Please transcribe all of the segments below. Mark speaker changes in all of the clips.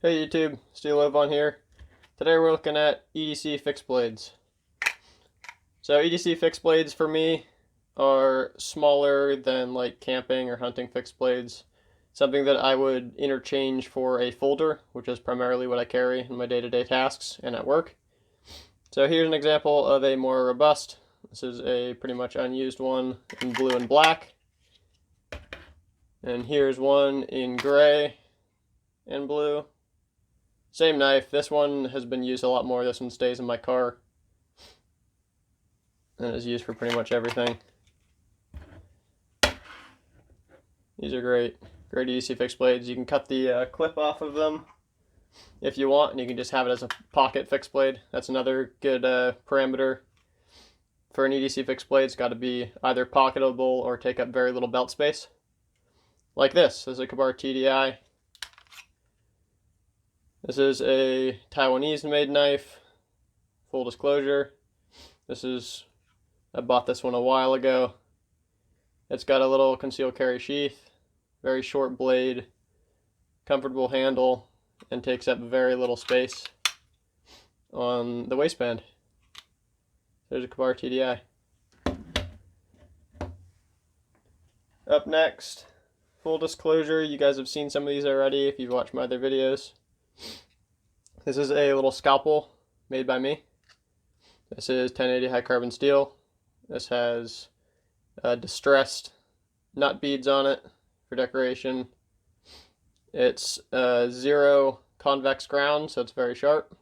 Speaker 1: Hey YouTube, Ovan here. Today we're looking at EDC fixed blades. So EDC fixed blades for me are smaller than like camping or hunting fixed blades. Something that I would interchange for a folder, which is primarily what I carry in my day-to-day tasks and at work. So here's an example of a more robust. This is a pretty much unused one in blue and black. And here's one in gray and blue. Same knife. This one has been used a lot more. This one stays in my car and is used for pretty much everything. These are great EDC fixed blades. You can cut the clip off of them if you want, and you can just have it as a pocket fixed blade. That's another good parameter for an EDC fixed blade. It's got to be either pocketable or take up very little belt space. Like this. This is a Kabar TDI. This is a Taiwanese-made knife. Full disclosure, I bought this one a while ago. It's got a little concealed carry sheath, very short blade, comfortable handle, and takes up very little space on the waistband. There's a Kabar TDI. Up next, full disclosure, you guys have seen some of these already if you've watched my other videos. This is a little scalpel made by me. This is 1080 high carbon steel. This has distressed nut beads on it for decoration. It's zero convex ground, so it's very sharp.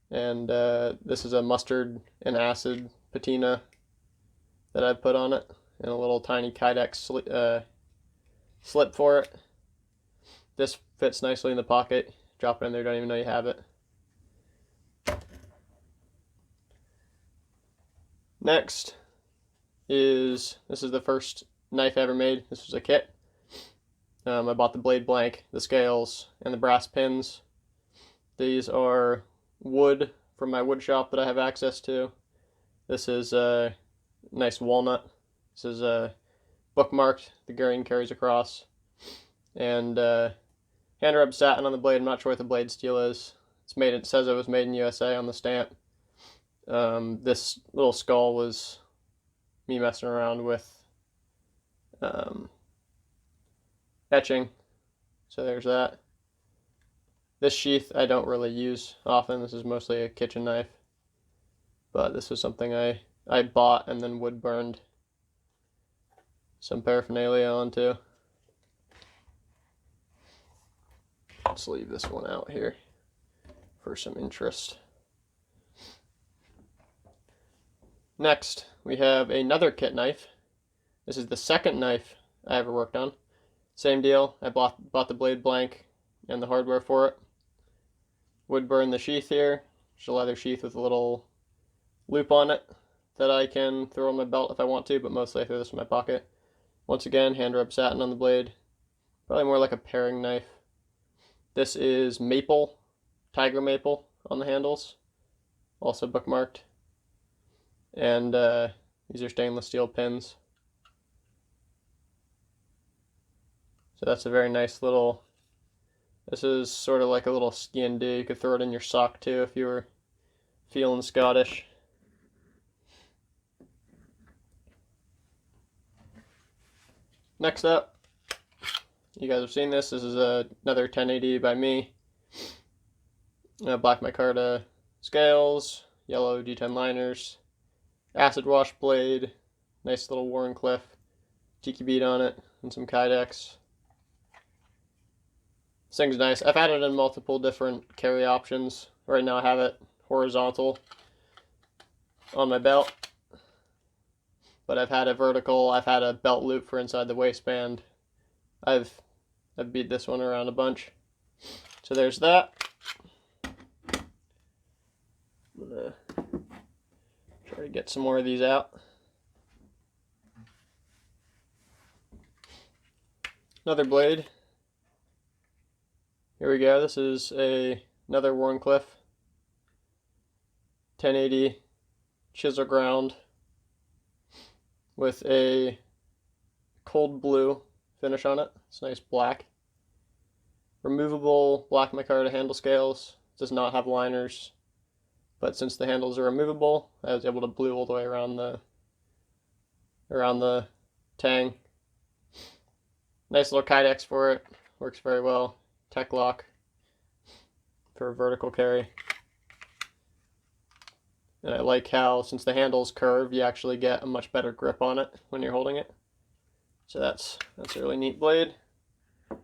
Speaker 1: And this is a mustard and acid patina that I've put on it, and a little tiny Kydex slip for it. This fits nicely in the pocket. Drop it in there, don't even know you have it. Next this is the first knife I ever made. This was a kit. I bought the blade blank, the scales, and the brass pins. These are wood from my wood shop that I have access to. This is a nice walnut. This is bookmarked. The grain carries across. And hand rubbed satin on the blade. I'm not sure what the blade steel is. It says it was made in USA on the stamp. This little skull was me messing around with etching. So there's that. This sheath I don't really use often. This is mostly a kitchen knife. But this was something I bought and then wood burned some paraphernalia onto. Let's leave this one out here for some interest. Next, we have another kit knife. This is the second knife I ever worked on. Same deal, I bought the blade blank and the hardware for it. Wood burn the sheath here. It's a leather sheath with a little loop on it that I can throw on my belt if I want to, but mostly I throw this in my pocket. Once again, hand rub satin on the blade. Probably more like a paring knife. This is maple, tiger maple on the handles, also bookmarked. And these are stainless steel pins. So that's a very nice little, this is sort of like a little ski and do. You could throw it in your sock too if you were feeling Scottish. Next up, you guys have seen this. This is another 1080 by me. Black micarta scales, yellow G10 liners, acid wash blade, nice little Warrenclyffe tiki bead on it, and some Kydex. This thing's nice. I've had it in multiple different carry options. Right now I have it horizontal on my belt, but I've had it vertical. I've had a belt loop for inside the waistband. I've beat this one around a bunch. So there's that. I'm gonna try to get some more of these out. Another blade. Here we go. This is another Warrenclyffe 1080 chisel ground with a cold blue finish on it. It's nice black. removable black micarta handle scales. It does not have liners, but since the handles are removable, I was able to glue all the way around the tang. Nice little kydex for it, works very well. Tech lock for vertical carry. And I like how, since the handle's curved, you actually get a much better grip on it when you're holding it. So that's a really neat blade.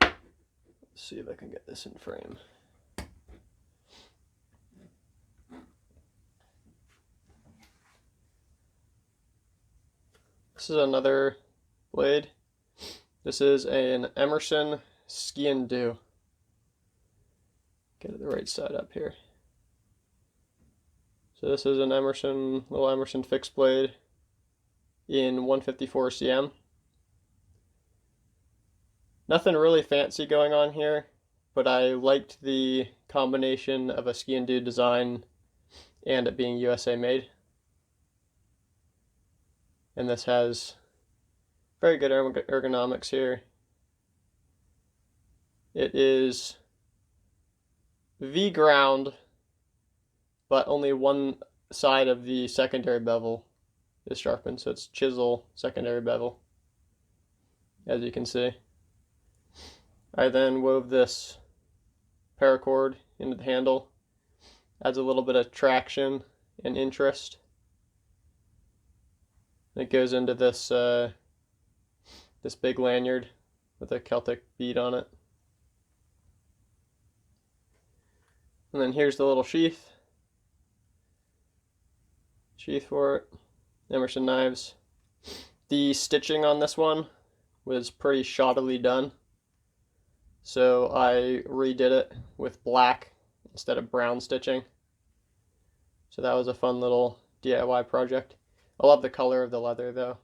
Speaker 1: Let's see if I can get this in frame. This is another blade. This is an Emerson Ski and Do. Get it the right side up here. So this is an little Emerson fixed blade in 154 cm. Nothing really fancy going on here, but I liked the combination of a Ski and Do design and it being USA made. And this has very good ergonomics here. It is V-ground, but only one side of the secondary bevel is sharpened, so it's chisel secondary bevel, as you can see. I then wove this paracord into the handle, adds a little bit of traction and interest. It goes into this this big lanyard with a Celtic bead on it. And then here's the little sheath for it. Emerson knives. The stitching on this one was pretty shoddily done, so I redid it with black instead of brown stitching. So that was a fun little DIY project. I love the color of the leather though.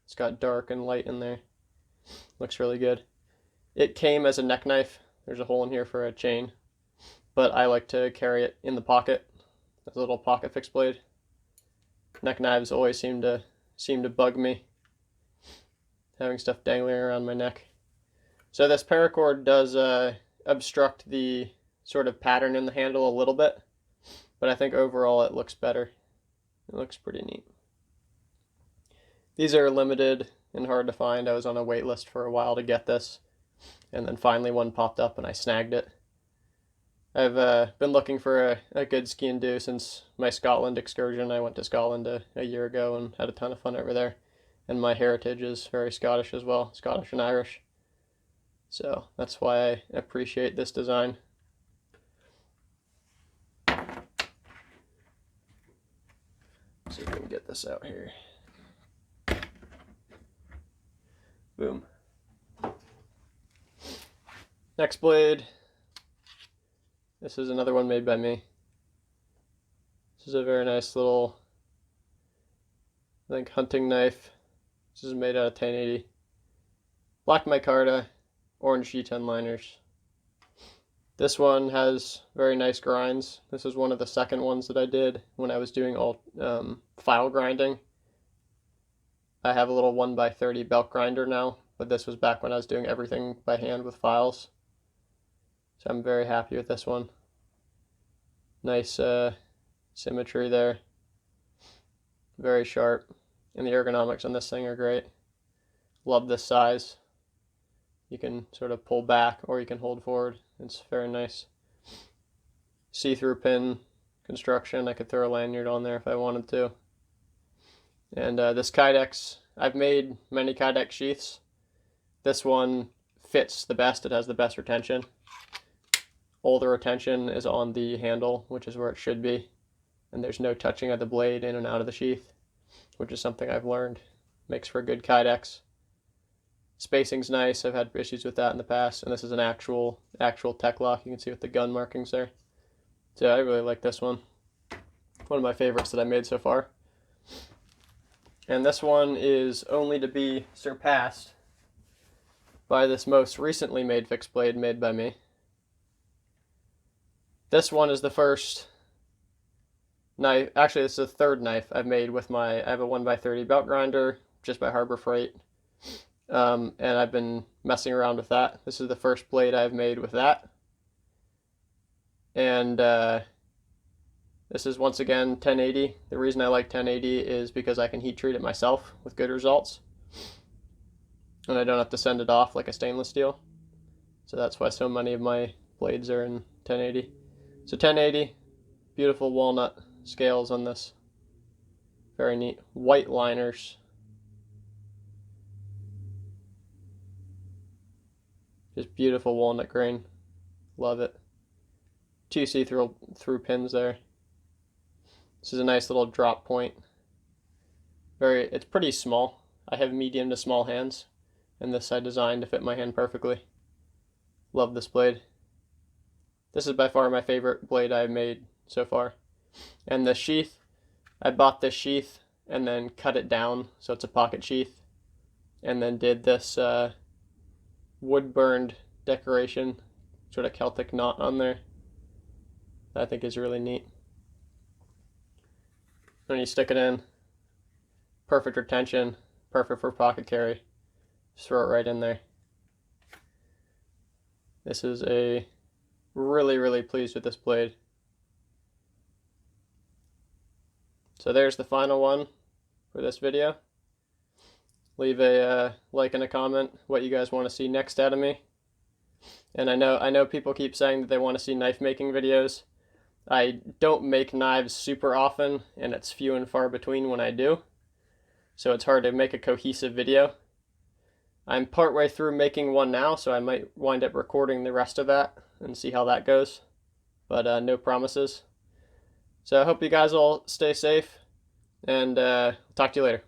Speaker 1: It's got dark and light in there. Looks really good. It came as a neck knife. There's a hole in here for a chain, but I like to carry it in the pocket as a little pocket fixed blade. Neck knives always seem to bug me, having stuff dangling around my neck. So this paracord does obstruct the sort of pattern in the handle a little bit, but I think overall it looks better. It looks pretty neat. These are limited and hard to find. I was on a wait list for a while to get this, and then finally one popped up and I snagged it. I've been looking for a good Ski and Do since my Scotland excursion. I went to Scotland a year ago and had a ton of fun over there. And my heritage is very Scottish as well, Scottish and Irish. So that's why I appreciate this design. Let's see if we can get this out here. Boom. Next blade. This is another one made by me. This is a very nice little, I think, hunting knife. This is made out of 1080. Black micarta, orange G10 liners. This one has very nice grinds. This is one of the second ones that I did when I was doing all file grinding. I have a little 1x30 belt grinder now, but this was back when I was doing everything by hand with files. So I'm very happy with this one. Nice symmetry there. Very sharp. And the ergonomics on this thing are great. Love this size. You can sort of pull back or you can hold forward. It's very nice. See-through pin construction. I could throw a lanyard on there if I wanted to. And this kydex, I've made many kydex sheaths. This one fits the best. It has the best retention. All the retention is on the handle, which is where it should be. And there's no touching of the blade in and out of the sheath, which is something I've learned. Makes for a good kydex. Spacing's nice. I've had issues with that in the past. And this is an actual tech lock. You can see with the gun markings there. So I really like this one. One of my favorites that I made so far. And this one is only to be surpassed by this most recently made fixed blade made by me. This one is the first knife, actually it's the third knife I've made with I have a 1x30 belt grinder, just by Harbor Freight. and I've been messing around with that. This is the first blade I've made with that. And this is once again 1080. The reason I like 1080 is because I can heat treat it myself with good results. And I don't have to send it off like a stainless steel. So that's why so many of my blades are in 1080. So 1080, beautiful walnut scales on this. Very neat. White liners. Just beautiful walnut grain. Love it. 2 see-through pins there. This is a nice little drop point. It's pretty small. I have medium to small hands, and this I designed to fit my hand perfectly. Love this blade. This is by far my favorite blade I've made so far. And the sheath, I bought this sheath and then cut it down so it's a pocket sheath, and then did this wood burned decoration, sort of Celtic knot on there. That I think is really neat. When you stick it in, perfect retention, perfect for pocket carry. Just throw it right in there. This is really pleased with this blade. So there's the final one for this video. Leave a like and a comment what you guys want to see next out of me. And I know people keep saying that they want to see knife making videos. I don't make knives super often, and it's few and far between when I do. So it's hard to make a cohesive video. I'm partway through making one now, so I might wind up recording the rest of that and see how that goes. But no promises. So I hope you guys all stay safe, and talk to you later.